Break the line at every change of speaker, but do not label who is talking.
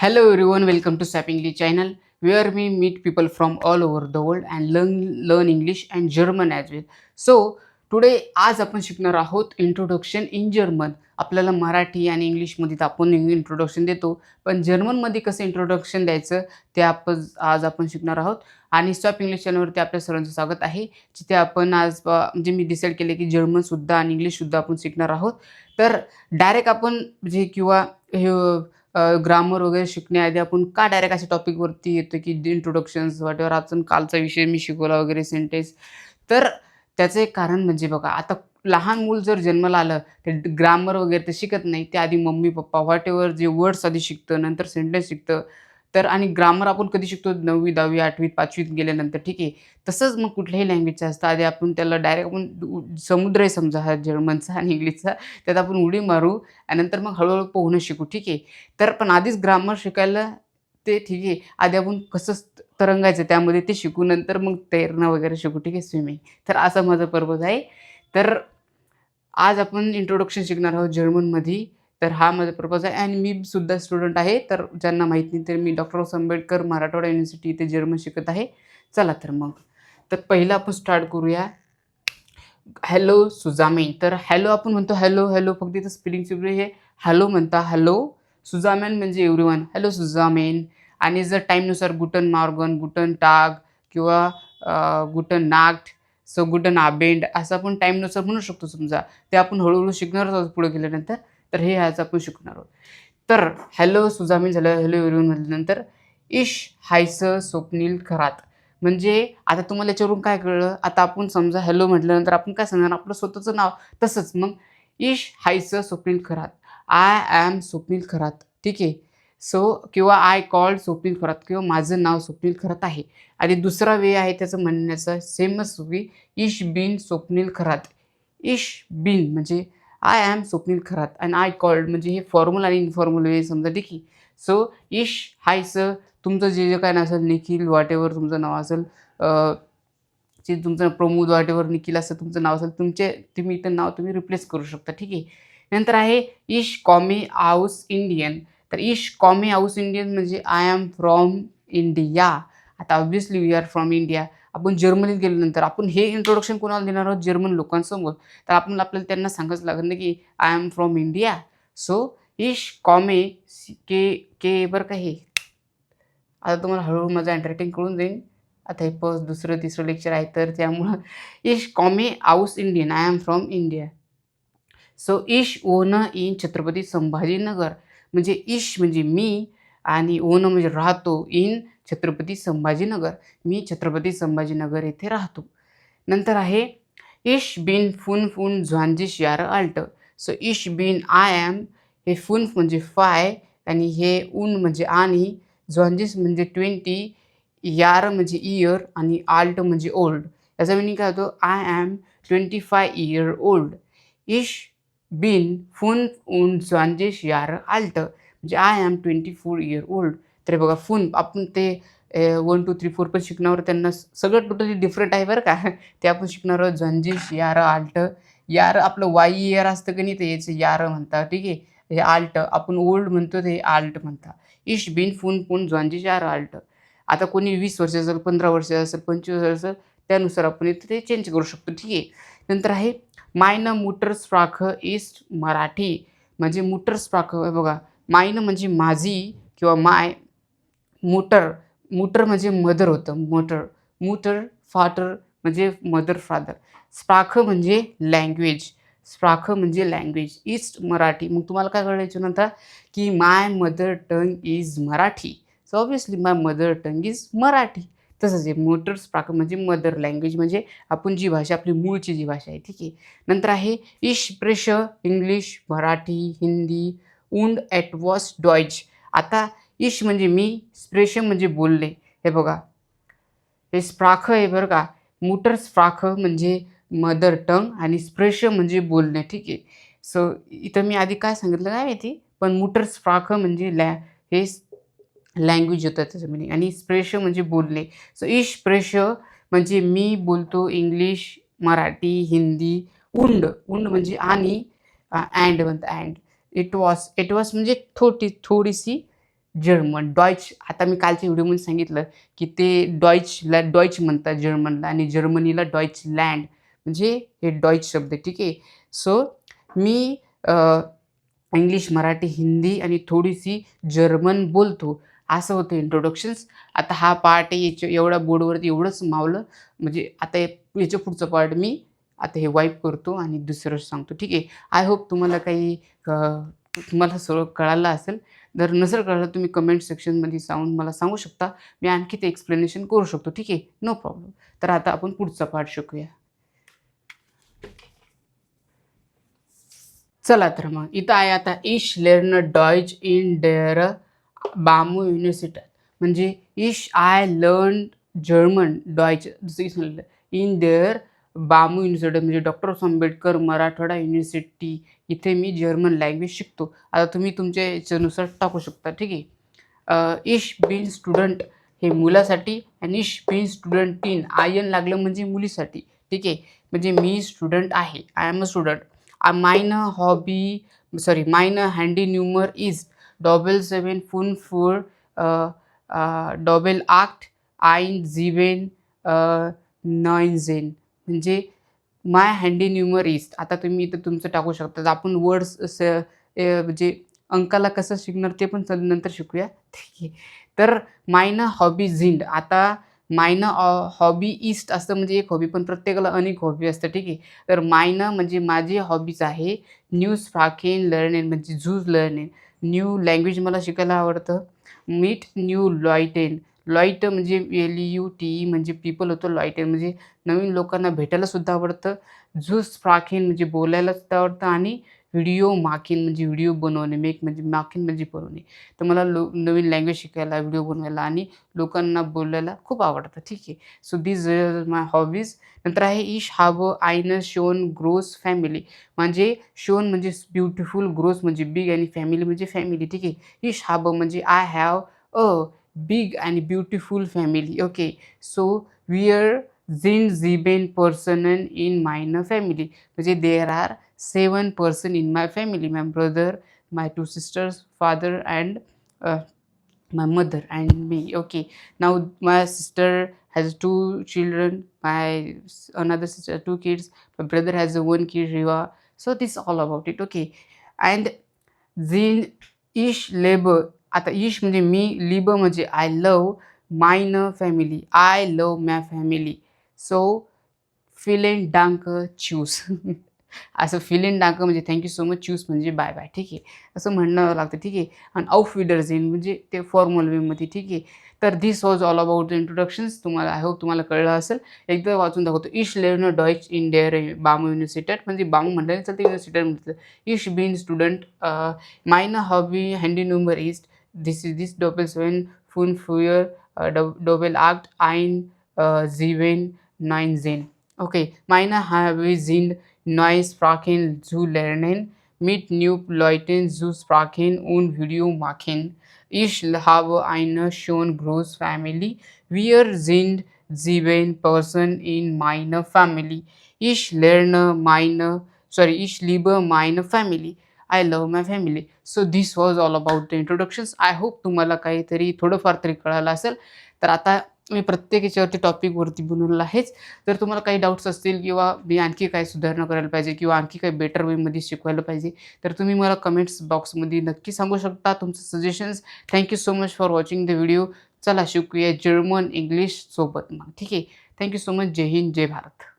Hello everyone, welcome to SAP English channel where we meet people from all over the world and learn English and German as well. So today आज आपण शिकणार आहोत introduction in German. आपल्याला मराठी आणि इंग्लिशमध्ये तर आपण introduction देतो, पण जर्मनमध्ये कसं इंट्रोडक्शन द्यायचं ते आज आपण शिकणार आहोत. आणि SAP इंग्लिश चॅनलवरती आपल्या सर्वांचं स्वागत आहे. जिथे आपण आज म्हणजे मी डिसाईड केले की जर्मनसुद्धा आणि इंग्लिशसुद्धा आपण शिकणार आहोत. तर डायरेक्ट आपण म्हणजे किंवा हे ग्रामर वगैरे शिकण्याआधी आपण का डायरेक्ट अशा टॉपिकवरती येतो, की इंट्रोडक्शन्स व्हॉटएव्हर आपण कालचा विषय मी शिकवला वगैरे सेंटेन्स. तर त्याचं एक कारण म्हणजे बघा, आता लहान मूल जर जन्माला आलं, ते ग्रामर वगैरे ते शिकत नाही. ते आधी मम्मी-पप्पा व्हॉटएव्हर जे वर्ड्स आधी शिकतं, नंतर सेंटेन्स शिकतं. तर आणि ग्रामर आपण कधी शिकतो 9वी, 10वी, 8वीत, 5वीत गेल्यानंतर ठीक आहे. तसंच मग कुठल्याही लँग्वेजचं असतं. आधी आपण त्याला डायरेक्ट आपण समुद्र आहे समजा हा जर्मनचा आणि इंग्लिशचा, त्यात आपण उडी मारू आणि नंतर मग हळू पोहणं शिकू, ठीक आहे. तर पण आधीच ग्रामर शिकायला ते ठीक आहे. आधी आपण कसं तरंगायचं त्यामध्ये ते शिकू, नंतर मग तैरणं वगैरे शिकू, ठीक आहे, स्विमिंग. तर असा माझा पर्पज आहे. तर आज आपण इंट्रोडक्शन शिकणार आहोत जर्मनमध्ये. तर हा माझा पर्पज आहे आणि मी सुद्धा स्टुडंट आहे. तर ज्यांना माहीत नाही तर मी डॉक्टर आंबेडकर मराठवाडा युनिव्हर्सिटी इथे जर्मन शिकत आहे. चला तर मग. तर पहिलं आपण स्टार्ट करूया. हॅलो सुजामेन. तर हॅलो आपण म्हणतो हॅलो, हॅलो फक्त इथं स्पेलिंग हे हॅलो म्हणता हॅलो. सुजामेन म्हणजे एव्हरीवन. हॅलो सुजामेन. आणि जर टाईमनुसार गुटन मॉर्गन, गुटन टाग किंवा गुटन नाक्ट, सो गुटन आबेंड असं आपण टाईमनुसार म्हणू शकतो समजा. ते आपण हळू शिकणारच आहोत पुढे गेल्यानंतर. तर हे आज आपण शिकणार आहोत. तर हॅलो सुजामेन झालं, हॅलो एव्हरीवन म्हटल्यानंतर इश हायसं स्वप्नील खरात. म्हणजे आता तुम्हाला याच्यावरून काय कळलं? आता आपण समजा हॅलो म्हटल्यानंतर आपण काय सांगणार आपलं स्वतःचं नाव. तसंच मग इश हायसं स्वप्नील खरात. I am Swapnil Kharat. ठीक आहे. सो किंवा आय कॉल्ड स्वप्नील खरात किंवा माझं नाव स्वप्नील खरात आहे. आणि दुसरा वे आहे त्याचं म्हणण्याचा सेमच वे इश बिन स्वप्नील खरात. इश बिन म्हणजे आय एम स्वप्नील खरात आणि आय कॉल्ड म्हणजे हे फॉर्मल आणि इन्फॉर्मल वे समजा ठीक आहे. सो इश हायसं तुमचं जे काही नाव असेल निखिल व्हॉटएव्हर तुमचं नाव असेल, जे तुमचं प्रमोद व्हॉटएव्हर निखिल असं तुमचं नाव असेल तुम्ही इथं नाव रिप्लेस करू शकता ठीक आहे. नंतर आहे इश कॉमी हाऊस इंडियन. तर इश कॉमी हाऊस इंडियन म्हणजे आय एम फ्रॉम इंडिया. आता obviously we are from India. आपण जर्मनीत गेल्यानंतर आपण हे इंट्रोडक्शन कोणाला देणार आहोत? जर्मन लोकांसमोर. तर आपल्याला त्यांना सांगायचं लागेल ना, की I am from India. So इश कॉमे के के बरं का हे. आता तुम्हाला हळूहळू माझं हँडरायटिंग कळून जाईल. आता हे दुसरं, तिसरं लेक्चर आहे तर त्यामुळं इश कॉमे हाऊस Indian. I am from India. So इश ओन इन छत्रपती संभाजीनगर. म्हणजे इश म्हणजे मी आणि ओन म्हणजे राहतो. इन छत्रपती संभाजीनगर. मी छत्रपती संभाजीनगर येथे राहतो. नंतर आहे इश बिन फुन फुन झ्वांजिश यार आल्ट. सो इश बिन आय एम, हे फुन म्हणजे फाय आणि हे ऊन म्हणजे आणि, झ्वांजिस म्हणजे 20, यार म्हणजे इयर आणि आल्ट म्हणजे ओल्ड. याचा मीनिंग काय होतो? I am 25 year old. इश बिन 25 Jahre alt. म्हणजे आय एम 24 इयर ओल्ड. तर हे बघा फुन आपण ते 1, 2, 3, 4 पण शिकण्यावर त्यांना सगळं टोटली डिफरंट आहे बरं का. ते आपण शिकणार आहोत झंजिश यार आल्ट. यार आपलं वाय इयर असतं की नाही, ते याचं यार म्हणतात ठीक आहे. हे आल्ट आपण ओल्ड म्हणतो ते आल्ट म्हणतात. इश बिन फुन पुन झंजिश यार आल्ट. आता कोणी 20 वर्षाचं असेल, 15 वर्षाचं असेल, 25 वर्षाचं असेल, त्यानुसार आपण इथे ते चेंज करू शकतो ठीक आहे. नंतर आहे मायन मुटरस्प्राख इस्ट मराठी. म्हणजे मुटरस्प्राख हे बघा, मायन म्हणजे माझी किंवा माय, मुटर, मुटर म्हणजे मदर होतं मुटर. मुटर, फादर म्हणजे मदर, फादर. स्प्राख म्हणजे लँग्वेज. स्प्राख म्हणजे लँग्वेज. ईस्ट मराठी. मग तुम्हाला काय कळलं याच्यानंतर, की my mother tongue is Marathi. So obviously my mother tongue is Marathi. तसंच आहे मोटर स्प्राख म्हणजे मदर लँग्वेज म्हणजे आपण जी भाषा आपली मूळची जी भाषा आहे ठीक आहे. नंतर आहे इश प्रेश इंग्लिश, मराठी, हिंदी उंड ॲटवॉस डॉइच. आता इश म्हणजे मी, स्प्रेश म्हणजे बोलणे. हे बघा, हे स्प्राख आहे बरं का. मुटर स्प्राख म्हणजे मदर टंग आणि स्प्रेश म्हणजे बोलणे ठीक आहे. सो इथं मी आधी काय सांगितलं काय माहिती, पण मुटर स्प्राख म्हणजे हे लँग्वेज होतं त्याचं मीनिंग आणि स्प्रेश म्हणजे बोलणे. सो इश स्प्रेश म्हणजे मी बोलतो इंग्लिश, मराठी, हिंदी. उंड, उंड म्हणजे आणि, अँड म्हणतं अँड. इट वॉस म्हणजे थोडीशी जर्मन, डॉइच. आता मी कालच्या व्हिडिओमध्ये सांगितलं, की ते डॉइचला डॉइच म्हणतात जर्मनला आणि जर्मनीला डॉइचलँड म्हणजे हे डॉइच शब्द आहे, ठीक आहे. सो मी इंग्लिश, मराठी, हिंदी आणि थोडीशी जर्मन बोलतो. असं होतं इंट्रोडक्शन्स. आता हा पार्ट आहे एवढ्या बोर्डवरती एवढंच मावलं. म्हणजे आता याच्या पुढचं पार्ट मी आता हे वाईप करतो आणि दुसरं सांगतो, ठीक आहे. आय होप तुम्हाला काही तुम्हाला सगळं कळालं असेल. जर नसेल कळलं तुम्ही कमेंट सेक्शनमध्ये जाऊन मला सांगू शकता. मी आणखी ते एक्सप्लेनेशन करू शकतो, ठीक आहे. No problem. तर आता आपण पुढचा पार्ट शिकूया. चला तर मग इथं आहे आता इश लर्न डॉइच इन डेअर बामू युनिव्हर्सिटी. म्हणजे इश आय लर्न जर्मन डॉइच जसं इन देअर बामू युनिव्हर्सिटी म्हणजे डॉक्टर आंबेडकर मराठवाडा युनिव्हर्सिटी इथे मी जर्मन लँग्वेज शिकतो. आता तुम्ही तुमच्या याच्यानुसार टाकू शकता, ठीक आहे. इश बीन स्टुडंट हे मुलासाठी आणि इश बीन स्टुडंट इन आय एन लागलं म्हणजे मुलीसाठी, ठीक आहे. म्हणजे मी स्टुडंट आहे, I am a student. Meine Hobby, sorry, meine Handynummer ist 7754 88 17 19. म्हणजे माय हँडी न्यूमर इज. आता तुम्ही इथं तुमचं टाकू शकता. आपण वर्ड्स म्हणजे अंकाला कसं शिकणार ते पण नंतर शिकूया, ठीक आहे. तर मायना हॉबी झिंड. आता मायना हॉबी इस्ट असतं म्हणजे एक हॉबी, पण प्रत्येकाला अनेक हॉबी असतं, ठीक आहे. तर मायना म्हणजे माझी हॉबीज आहे. न्यू स्पार्किंग लर्निंग म्हणजे झूज लर्निंग. न्यू लँग्वेज मला शिकायला आवडतं. Meet new लॉयटेन. लॉईट म्हणजे LUTE म्हणजे पीपल होतं. लॉयटेन म्हणजे नवीन लोकांना भेटायला सुद्धा आवडतं. झूज स्पार्किंग म्हणजे बोलायला सुद्धा आवडतं आणि व्हिडिओ माकिंग म्हणजे व्हिडिओ बनवणे. मेक म्हणजे माकिंग म्हणजे बनवणे. तर मला नवीन लँग्वेज शिकायला, व्हिडिओ बनवायला आणि लोकांना बोलायला खूप आवडतं, ठीक आहे. So these my hobbies. नंतर आहे इश हॅव आयन शोन ग्रोस फॅमिली. म्हणजे शोन म्हणजे ब्युटिफुल, ग्रोस म्हणजे बिग आणि फॅमिली म्हणजे फॅमिली, ठीक आहे. इश हॅव म्हणजे आय हॅव अ बिग आणि ब्युटिफुल फॅमिली. ओके. सो वी झिन 7 पर्सन इन मायन फॅमिली. म्हणजे there are 7 person in my family. My brother, my 2 sisters, father, and my mother and me. Okay. Now my sister has 2 children. Another sister 2 kids. My brother has a 1 kid, Riva. So this is all about it. Okay. And then ish labor. आता ish म्हणजे मी, लिबर म्हणजे I love, mine family, I love my family. So फिलेन डांक चूस. असं फिलेन डांक म्हणजे थँक सो मच, चूस म्हणजे बाय बाय, ठीक आहे. असं म्हणणं लागतं, ठीक आहे. आणि auf Wiedersehen म्हणजे ते फॉर्मल वेमध्ये, ठीक आहे. तर this was all about the introductions. तुम्हाला आय होप तुम्हाला कळलं असेल. एकदा वाचून दाखवतो. इश लेर्न डॉइच इन डेअर बामू युनिव्हर्सिटेट म्हणजे बामू म्हटलं चालतं, युनिव्हर्सिटेट म्हटलं. इश बीन स्टुडंट मायन हॉबी हँडी नंबर इज दिस 7754 88 17 Okay, meine Hobbys sind Neusprachen zu lernen, mit new Leuten zu sprechen und Video machen. Ich habe eine schon große Familie. Wir sind 7 Personen in meiner Family. Ich liebe meine Family. I love my family. So this was all about the introductions. I hope तुम्हाला काहीतरी थोडंफार तरी कळालं असेल. तर आता मी प्रत्येक याच्यावरती टॉपिकवरती बनवलेलं आहेच. जर तुम्हाला काही डाऊट्स असतील किंवा मी आणखी काही सुधारणा करायला पाहिजे किंवा आणखी काही बेटर वेमध्ये शिकवायला पाहिजे, तर तुम्ही मला कमेंट्स बॉक्समध्ये नक्की सांगू शकता तुमचं suggestions. Thank you so much for watching the video. चला शिकूया जर्मन, इंग्लिश सोबत मग, ठीक आहे. Thank you so much. जय हिंद, जय भारत.